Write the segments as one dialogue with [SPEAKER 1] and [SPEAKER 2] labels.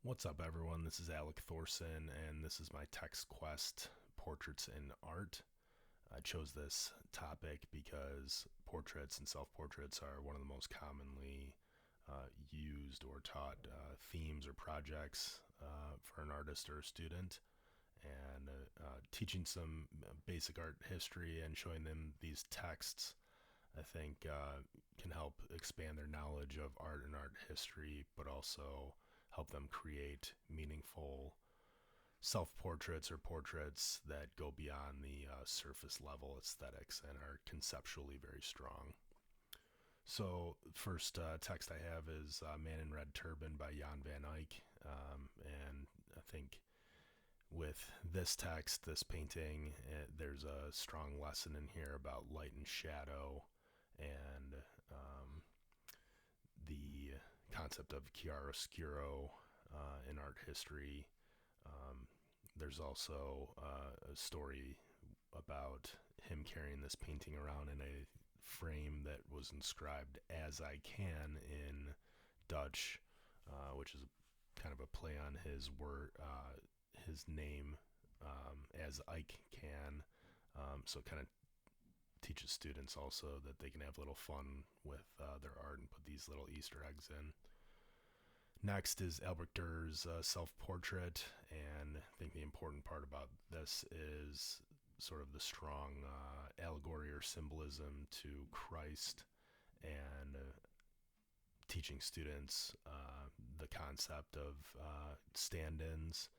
[SPEAKER 1] What's up, everyone? This is Alec Thorsen, and this is my text quest, Portraits in Art. I chose this topic because portraits and self-portraits are one of the most commonly used or taught themes or projects for an artist or a student. And teaching some basic art history and showing them these texts, I think, can help expand their knowledge of art and art history, but also help them create meaningful self-portraits or portraits that go beyond the surface level aesthetics and are conceptually very strong. So, first text I have is Man in Red Turban by Jan van Eyck. And I think with this text, this painting, there's a strong lesson in here about light and shadow and the concept of chiaroscuro in art history. There's also a story about him carrying this painting around in a frame that was inscribed "As I Can" in Dutch, which is kind of a play on his word, his name, as Ike can. So it kind of teaches students also that they can have a little fun with their art and put these little Easter eggs in. Next is Albert Durer's self-portrait, and I think the important part about this is sort of the strong allegory or symbolism to Christ and teaching students the concept of stand-ins.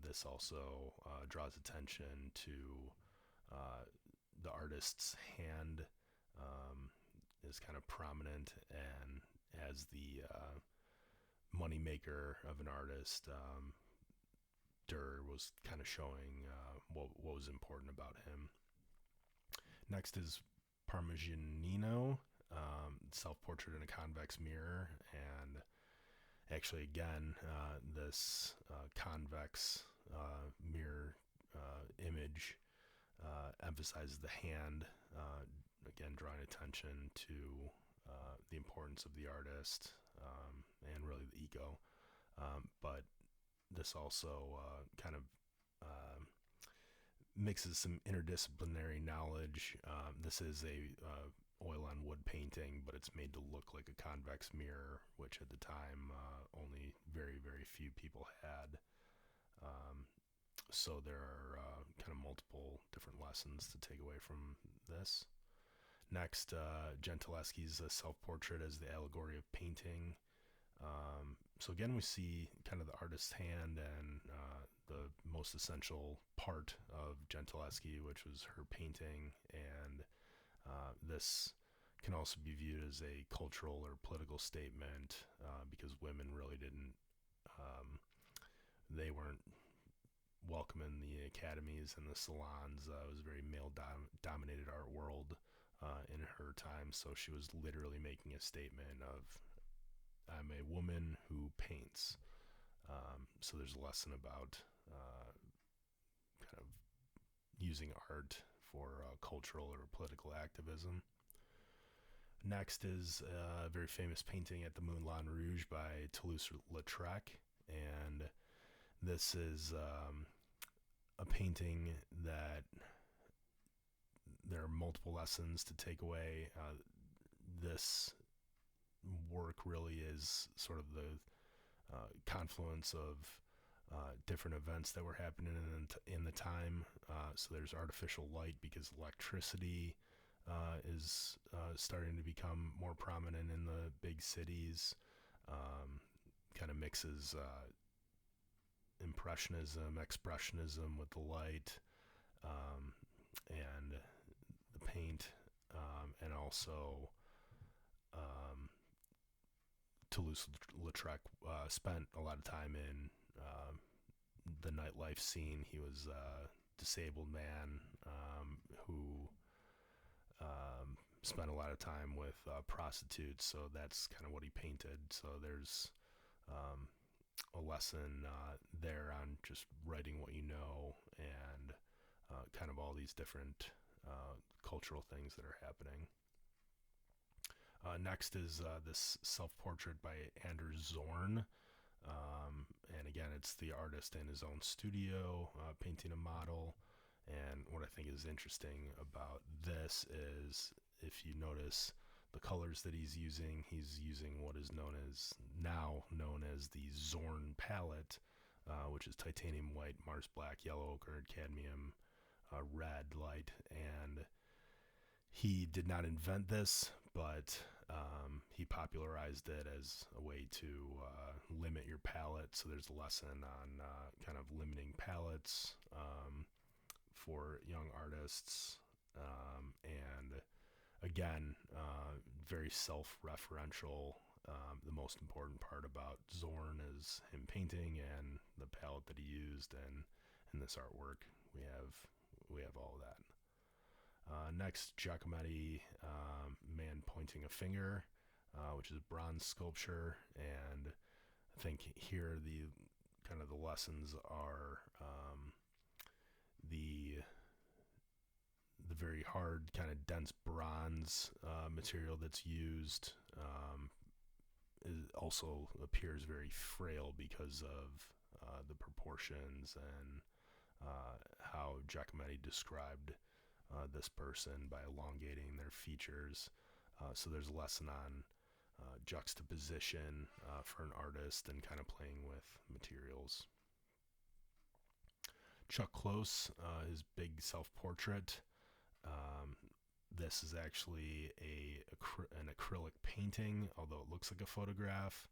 [SPEAKER 1] This also draws attention to the artist's hand is kind of prominent, and as the money maker of an artist, Durer was kind of showing what was important about him. Next is Parmigianino, self-portrait in a convex mirror, and actually again this convex mirror image emphasizes the hand, again drawing attention to the importance of the artist and really the ego. But this also kind of mixes some interdisciplinary knowledge. This is a oil on wood painting, but it's made to look like a convex mirror, which at the time only very, very few people had. So there are kind of multiple different lessons to take away from this. Next, Gentileschi's self-portrait as the allegory of painting. So again, we see kind of the artist's hand and the most essential part of Gentileschi, which was her painting. And this can also be viewed as a cultural or political statement because women really didn't, they weren't welcome in the academies and the salons. It was a very male-dominated art world in her time, so she was literally making a statement of, I'm a woman who paints. So there's a lesson about kind of using art for cultural or political activism. Next is a very famous painting at the Moulin Rouge by Toulouse-Lautrec, and this is a painting that there are multiple lessons to take away. This work really is sort of the confluence of different events that were happening in the time. So there's artificial light because electricity is starting to become more prominent in the big cities. Kind of mixes impressionism, expressionism with the light and the paint, and also Toulouse-Lautrec spent a lot of time in the nightlife scene. He was a disabled man who spent a lot of time with prostitutes, so that's kind of what he painted. So there's a lesson there on just writing what you know and kind of all these different cultural things that are happening. Next is this self-portrait by Anders Zorn. And again, it's the artist in his own studio painting a model. And what I think is interesting about this is, if you notice the colors that he's using what is now known as the Zorn palette, which is titanium white, Mars black, yellow ochre, cadmium red light. And he did not invent this, but he popularized it as a way to limit your palette. So there's a lesson on kind of limiting palettes for young artists. And again, very self-referential. The most important part about Zorn is him painting and the palette that he used, and in this artwork we have all of that. Next, Giacometti, Man Pointing a Finger, which is bronze sculpture, and I think here the kind of the lessons are the very hard, kind of dense bronze material that's used also appears very frail because of the proportions and how Giacometti described this person by elongating their features. So there's a lesson on juxtaposition for an artist and kind of playing with materials. Chuck Close, his big self-portrait. This is actually an acrylic painting, although it looks like a photograph.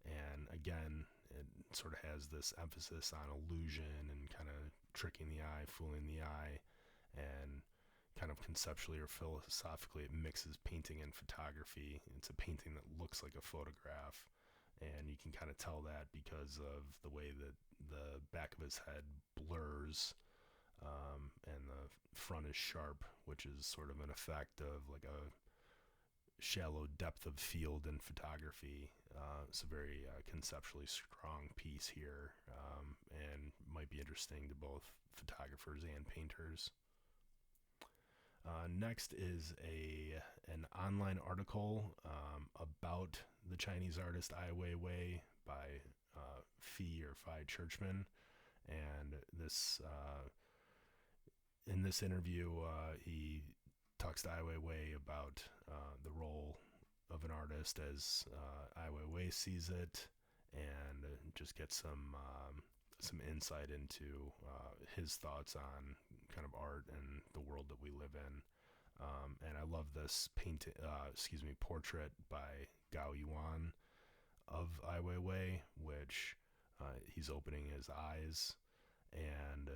[SPEAKER 1] And again, it sort of has this emphasis on illusion and kind of tricking the eye, fooling the eye, and kind of conceptually or philosophically, it mixes painting and photography. It's a painting that looks like a photograph, and you can kind of tell that because of the way that the back of his head blurs, and the front is sharp, which is sort of an effect of like a shallow depth of field in photography. It's a very conceptually strong piece here, and might be interesting to both photographers and painters. Next is an online article about the Chinese artist Ai Weiwei by Phi Churchman, and this in this interview he talks to Ai Weiwei about the role of an artist as Ai Weiwei sees it, and just get some insight into his thoughts on kind of art and the world that we live in. And I love this portrait by Gao Yuan of Ai Weiwei, which he's opening his eyes, and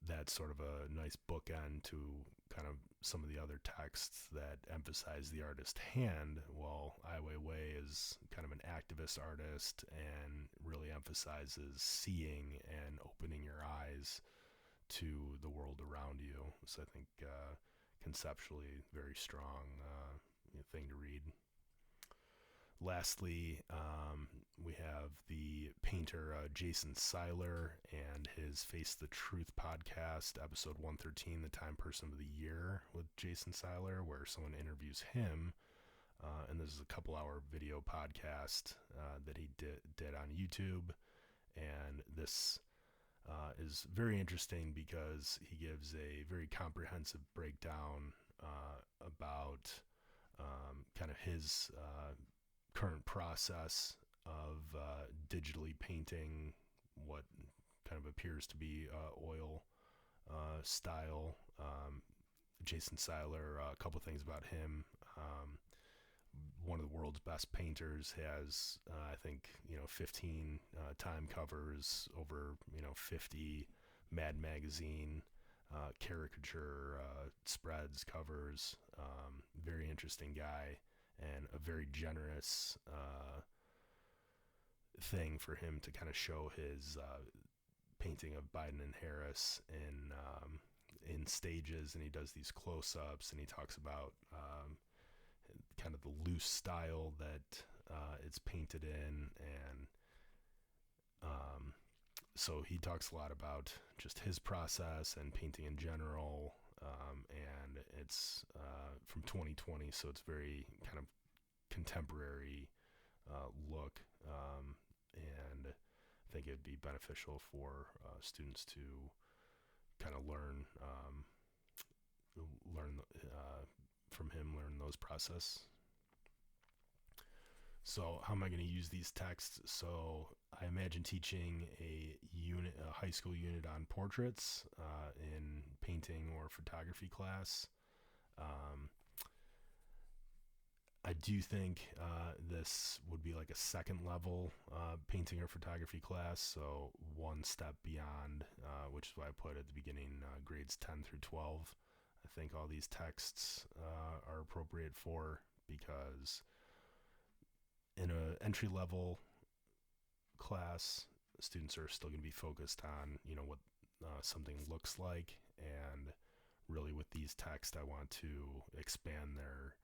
[SPEAKER 1] that's sort of a nice bookend to kind of some of the other texts that emphasize the artist's hand, while Ai Weiwei is kind of an activist artist and really emphasizes seeing and opening your eyes to the world around you. So I think conceptually very strong thing to read. Lastly, we have the painter Jason Seiler and his Face the Truth podcast, episode 113, The Time Person of the Year with Jason Seiler, where someone interviews him. And this is a couple-hour video podcast that he did on YouTube. And this is very interesting because he gives a very comprehensive breakdown about kind of his current process of digitally painting what kind of appears to be oil style. Jason Seiler, a couple things about him. One of the world's best painters, has I think 15 Time covers, over 50 Mad Magazine caricature spreads, covers. Very interesting guy, and a very generous thing for him to kind of show his painting of Biden and Harris in stages, and he does these close-ups, and he talks about kind of the loose style that it's painted in, and so he talks a lot about just his process and painting in general, and it's from 2020, so it's very kind of contemporary look, and think it'd be beneficial for students to kind of learn from him, learn those process. So how am I going to use these texts? So I imagine teaching a high school unit on portraits in painting or photography class. Um, I do think this would be like a second level painting or photography class, so one step beyond, which is why I put at the beginning grades 10 through 12. I think all these texts are appropriate for, because in an entry level class, students are still going to be focused on what something looks like, and really with these texts, I want to expand their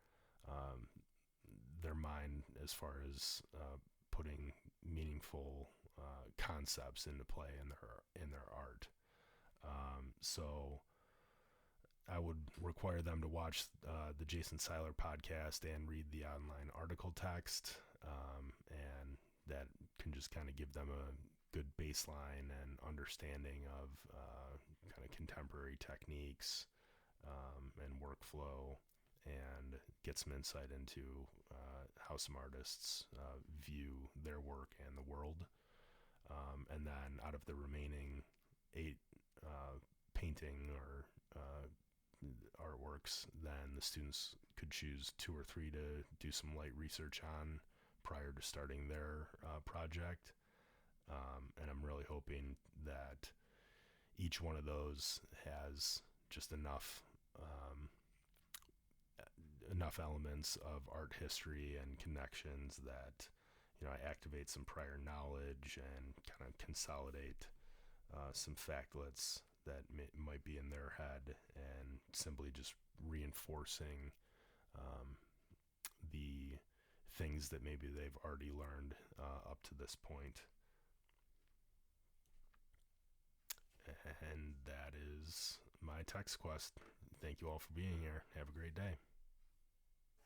[SPEAKER 1] mind as far as putting meaningful concepts into play in their art. So I would require them to watch the Jason Seiler podcast and read the online article text, and that can just kind of give them a good baseline and understanding of kind of contemporary techniques and workflow, and get some insight into how some artists view their work and the world. And then out of the remaining 8 painting or artworks, then the students could choose 2 or 3 to do some light research on prior to starting their project. And I'm really hoping that each one of those has just enough elements of art history and connections that I activate some prior knowledge and kind of consolidate some factlets that might be in their head, and simply just reinforcing the things that maybe they've already learned up to this point. And that is my text quest. Thank you all for being here. Have a great day.